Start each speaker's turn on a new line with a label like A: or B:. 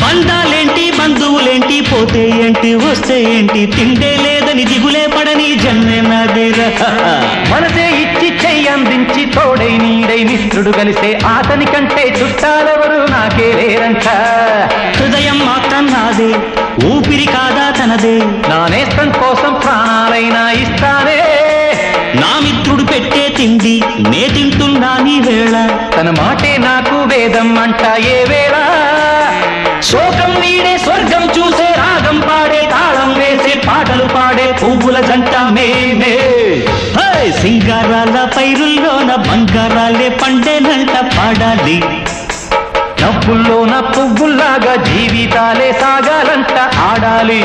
A: బంధాలేంటి బంధువులేంటి పోతే ఏంటి వస్తే ఏంటి తిండే లేదని దిగులే పడని జన్మే నాదేరా
B: మనసే ఇచ్చి చెయ్యందించి తోడై నీడై మిత్రుడు కలిసే అతని కంటే చుట్టాలెవరు నాకే లేరంట
A: హృదయం మాత్రం నాదే ఊపిరి కాదా తనదే
B: నా నేస్తం కోసం ప్రాణాలైనా ఇస్తానే
A: నా మిత్రుడు పెట్టే తిండి నే తింటున్నా నీ వేళ
B: తన మాటే నాకు వేదం అంట ఏ వేళ
A: శోకం వీడే స్వర్గం చూసే రాగం పాడే తాళం వేసే పాటలు పాడే పువ్వుల జంట మేమే సింగారాల పైరుల్లోన బంగారాలే పండేనంట పాడాలి
B: నవ్వుల్లోన పువ్వుల్లాగా జీవితాలే సాగాలంట ఆడాలి